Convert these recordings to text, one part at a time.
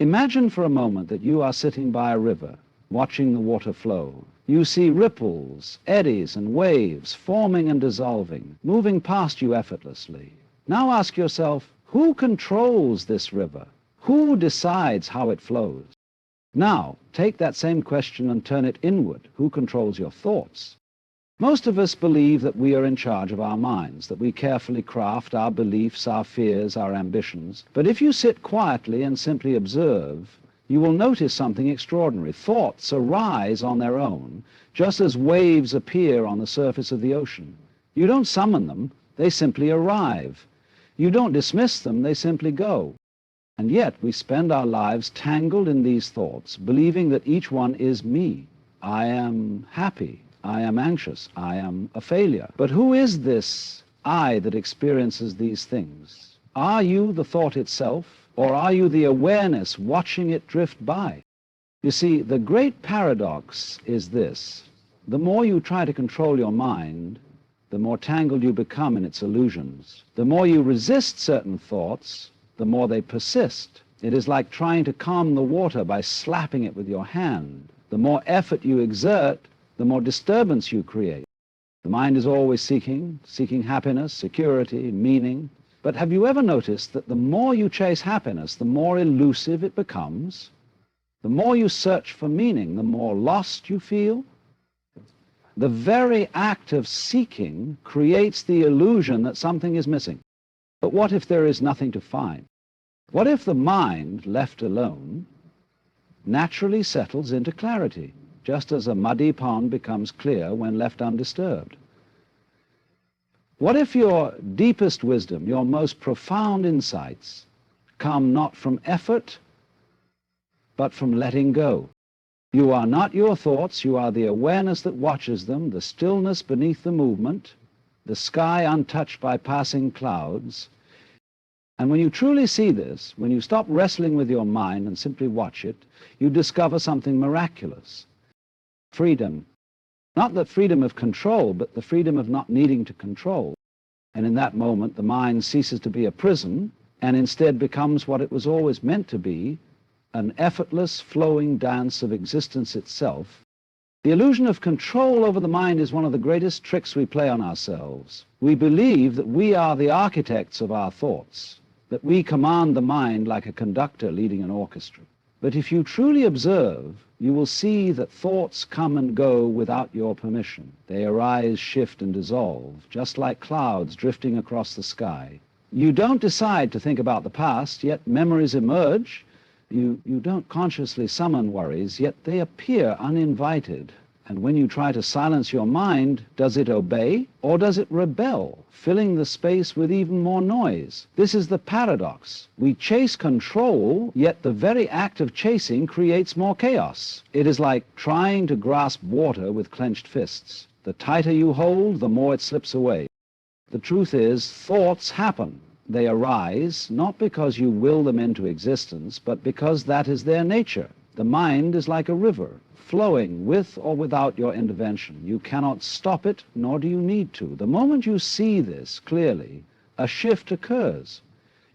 Imagine for a moment that you are sitting by a river, watching the water flow. You see ripples, eddies, and waves forming and dissolving, moving past you effortlessly. Now ask yourself, who controls this river? Who decides how it flows? Now, take that same question and turn it inward. Who controls your thoughts? Most of us believe that we are in charge of our minds, that we carefully craft our beliefs, our fears, our ambitions. But if you sit quietly and simply observe, you will notice something extraordinary. Thoughts arise on their own, just as waves appear on the surface of the ocean. You don't summon them, they simply arrive. You don't dismiss them, they simply go. And yet we spend our lives tangled in these thoughts, believing that each one is me. I am happy. I am anxious. I am a failure. But who is this I that experiences these things? Are you the thought itself, or are you the awareness watching it drift by? You see, the great paradox is this. The more you try to control your mind, the more tangled you become in its illusions. The more you resist certain thoughts, the more they persist. It is like trying to calm the water by slapping it with your hand. The more effort you exert, the more disturbance you create. The mind is always seeking happiness, security, meaning. But have you ever noticed that the more you chase happiness, the more elusive it becomes? The more you search for meaning, the more lost you feel? The very act of seeking creates the illusion that something is missing. But what if there is nothing to find? What if the mind, left alone, naturally settles into clarity, just as a muddy pond becomes clear when left undisturbed? What if your deepest wisdom, your most profound insights, come not from effort, but from letting go? You are not your thoughts, you are the awareness that watches them, the stillness beneath the movement, the sky untouched by passing clouds. And when you truly see this, when you stop wrestling with your mind and simply watch it, you discover something miraculous. Freedom. Not the freedom of control, but the freedom of not needing to control. And in that moment, the mind ceases to be a prison and instead becomes what it was always meant to be, an effortless, flowing dance of existence itself. The illusion of control over the mind is one of the greatest tricks we play on ourselves. We believe that we are the architects of our thoughts, that we command the mind like a conductor leading an orchestra. But if you truly observe, you will see that thoughts come and go without your permission. They arise, shift, and dissolve, just like clouds drifting across the sky. You don't decide to think about the past, yet memories emerge. You don't consciously summon worries, yet they appear uninvited. And when you try to silence your mind, does it obey or does it rebel, filling the space with even more noise? This is the paradox. We chase control, yet the very act of chasing creates more chaos. It is like trying to grasp water with clenched fists. The tighter you hold, the more it slips away. The truth is, thoughts happen. They arise not because you will them into existence, but because that is their nature. The mind is like a river, flowing with or without your intervention. You cannot stop it, nor do you need to. The moment you see this clearly, a shift occurs.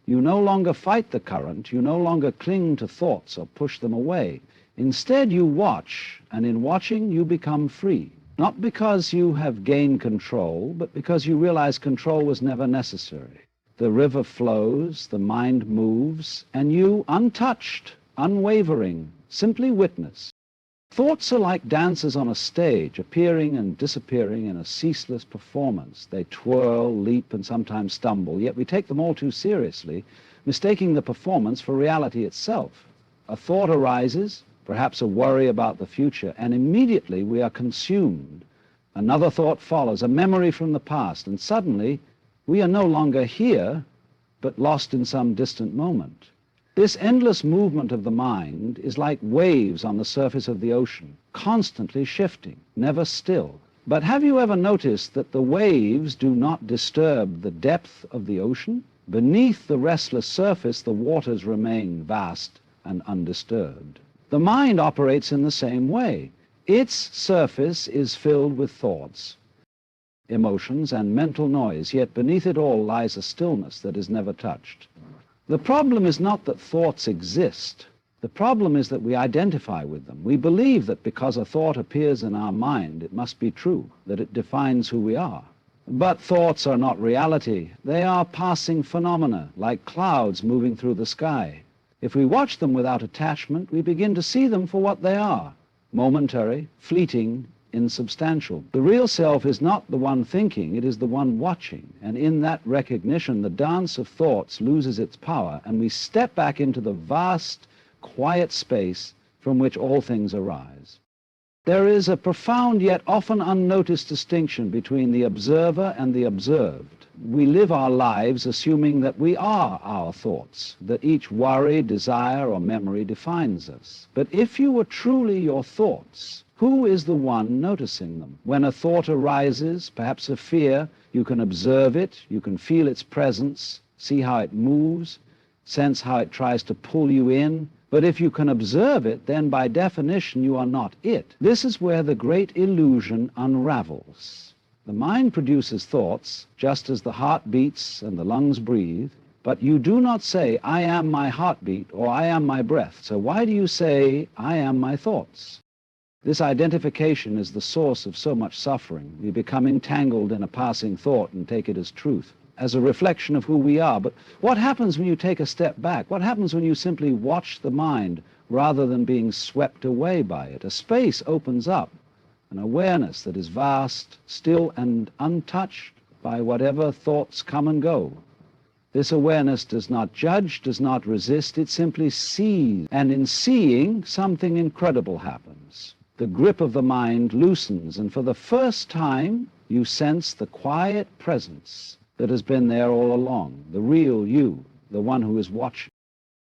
You no longer fight the current, you no longer cling to thoughts or push them away. Instead, you watch, and in watching, you become free. Not because you have gained control, but because you realize control was never necessary. The river flows, the mind moves, and you, untouched, unwavering, simply witness. Thoughts are like dancers on a stage, appearing and disappearing in a ceaseless performance. They twirl, leap, and sometimes stumble, yet we take them all too seriously, mistaking the performance for reality itself. A thought arises, perhaps a worry about the future, and immediately we are consumed. Another thought follows, a memory from the past, and suddenly we are no longer here, but lost in some distant moment. This endless movement of the mind is like waves on the surface of the ocean, constantly shifting, never still. But have you ever noticed that the waves do not disturb the depth of the ocean? Beneath the restless surface, the waters remain vast and undisturbed. The mind operates in the same way. Its surface is filled with thoughts, emotions, and mental noise, yet beneath it all lies a stillness that is never touched. The problem is not that thoughts exist. The problem is that we identify with them. We believe that because a thought appears in our mind, it must be true, that it defines who we are. But thoughts are not reality. They are passing phenomena, like clouds moving through the sky. If we watch them without attachment, we begin to see them for what they are: momentary, fleeting, insubstantial. The real self is not the one thinking, it is the one watching. And in that recognition, the dance of thoughts loses its power, and we step back into the vast, quiet space from which all things arise. There is a profound yet often unnoticed distinction between the observer and the observed. We live our lives assuming that we are our thoughts, that each worry, desire, or memory defines us. But if you were truly your thoughts, who is the one noticing them? When a thought arises, perhaps a fear, you can observe it, you can feel its presence, see how it moves, sense how it tries to pull you in. But if you can observe it, then by definition you are not it. This is where the great illusion unravels. The mind produces thoughts, just as the heart beats and the lungs breathe, but you do not say, "I am my heartbeat," or "I am my breath." So why do you say, "I am my thoughts"? This identification is the source of so much suffering. We become entangled in a passing thought and take it as truth, as a reflection of who we are. But what happens when you take a step back? What happens when you simply watch the mind rather than being swept away by it? A space opens up, an awareness that is vast, still, and untouched by whatever thoughts come and go. This awareness does not judge, does not resist, it simply sees. And in seeing, something incredible happens. The grip of the mind loosens, and for the first time, you sense the quiet presence that has been there all along, the real you, the one who is watching.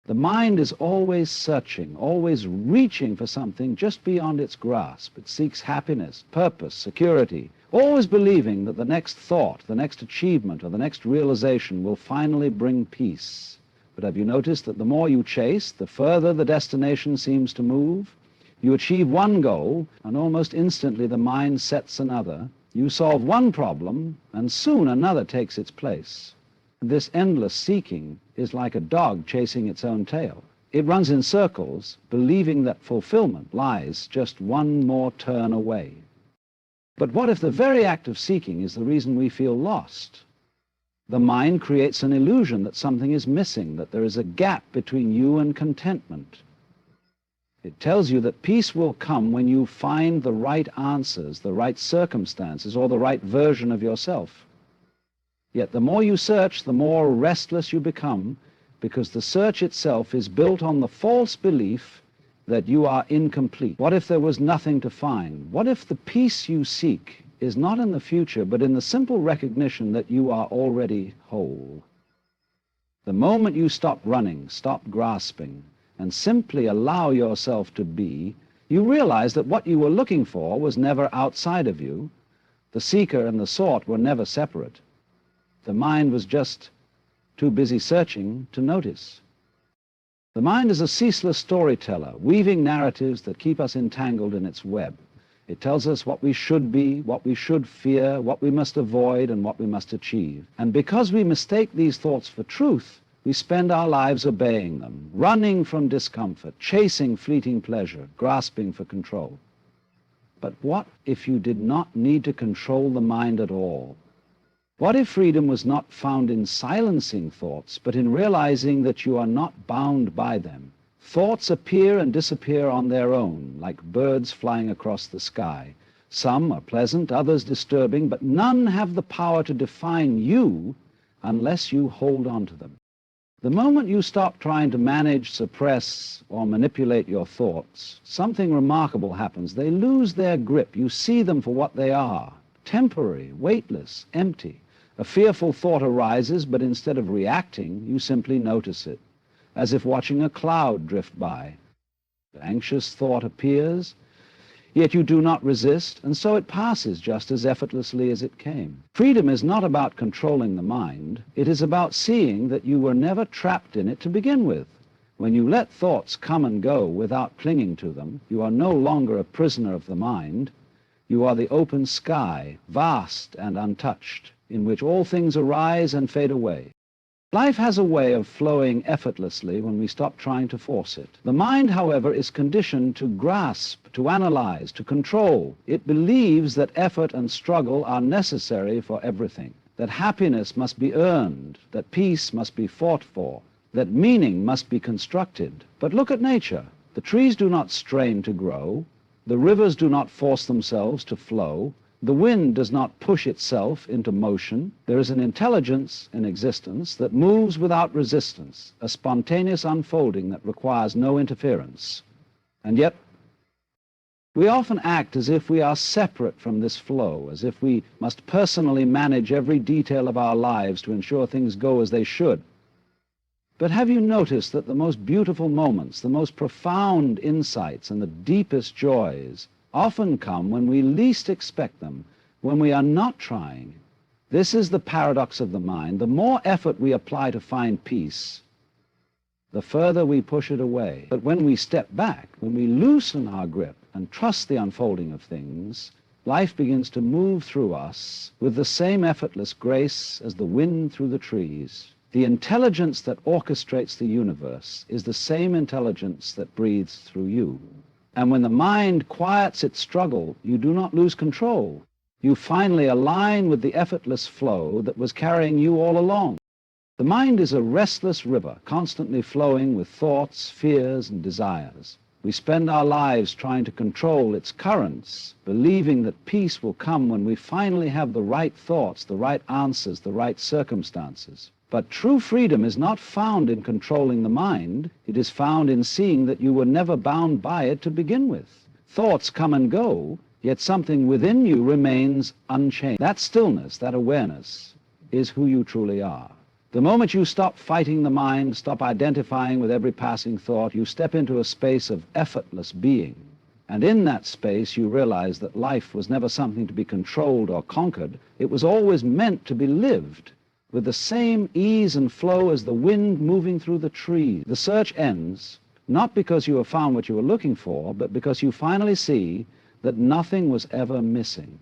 The mind is always searching, always reaching for something just beyond its grasp. It seeks happiness, purpose, security, always believing that the next thought, the next achievement, or the next realization will finally bring peace. But have you noticed that the more you chase, the further the destination seems to move? You achieve one goal, and almost instantly the mind sets another. You solve one problem, and soon another takes its place. This endless seeking is like a dog chasing its own tail. It runs in circles, believing that fulfillment lies just one more turn away. But what if the very act of seeking is the reason we feel lost? The mind creates an illusion that something is missing, that there is a gap between you and contentment. It tells you that peace will come when you find the right answers, the right circumstances, or the right version of yourself. Yet the more you search, the more restless you become, because the search itself is built on the false belief that you are incomplete. What if there was nothing to find? What if the peace you seek is not in the future, but in the simple recognition that you are already whole? The moment you stop running, stop grasping, and simply allow yourself to be, you realize that what you were looking for was never outside of you. The seeker and the sought were never separate. The mind was just too busy searching to notice. The mind is a ceaseless storyteller, weaving narratives that keep us entangled in its web. It tells us what we should be, what we should fear, what we must avoid, and what we must achieve. And because we mistake these thoughts for truth, we spend our lives obeying them, running from discomfort, chasing fleeting pleasure, grasping for control. But what if you did not need to control the mind at all? What if freedom was not found in silencing thoughts, but in realizing that you are not bound by them? Thoughts appear and disappear on their own, like birds flying across the sky. Some are pleasant, others disturbing, but none have the power to define you unless you hold on to them. The moment you stop trying to manage, suppress, or manipulate your thoughts, something remarkable happens. They lose their grip. You see them for what they are: temporary, weightless, empty. A fearful thought arises, but instead of reacting, you simply notice it, as if watching a cloud drift by. The anxious thought appears, yet you do not resist, and so it passes just as effortlessly as it came. Freedom is not about controlling the mind. It is about seeing that you were never trapped in it to begin with. When you let thoughts come and go without clinging to them, you are no longer a prisoner of the mind. You are the open sky, vast and untouched, in which all things arise and fade away. Life has a way of flowing effortlessly when we stop trying to force it. The mind, however, is conditioned to grasp, to analyze, to control. It believes that effort and struggle are necessary for everything, that happiness must be earned, that peace must be fought for, that meaning must be constructed. But look at nature. The trees do not strain to grow. The rivers do not force themselves to flow. The wind does not push itself into motion. There is an intelligence in existence that moves without resistance, a spontaneous unfolding that requires no interference. And yet, we often act as if we are separate from this flow, as if we must personally manage every detail of our lives to ensure things go as they should. But have you noticed that the most beautiful moments, the most profound insights, and the deepest joys often come when we least expect them, when we are not trying? This is the paradox of the mind. The more effort we apply to find peace, the further we push it away. But when we step back, when we loosen our grip and trust the unfolding of things, life begins to move through us with the same effortless grace as the wind through the trees. The intelligence that orchestrates the universe is the same intelligence that breathes through you. And when the mind quiets its struggle, you do not lose control. You finally align with the effortless flow that was carrying you all along. The mind is a restless river, constantly flowing with thoughts, fears, and desires. We spend our lives trying to control its currents, believing that peace will come when we finally have the right thoughts, the right answers, the right circumstances. But true freedom is not found in controlling the mind. It is found in seeing that you were never bound by it to begin with. Thoughts come and go, yet something within you remains unchanged. That stillness, that awareness, is who you truly are. The moment you stop fighting the mind, stop identifying with every passing thought, you step into a space of effortless being. And in that space, you realize that life was never something to be controlled or conquered. It was always meant to be lived with the same ease and flow as the wind moving through the trees. The search ends, not because you have found what you were looking for, but because you finally see that nothing was ever missing.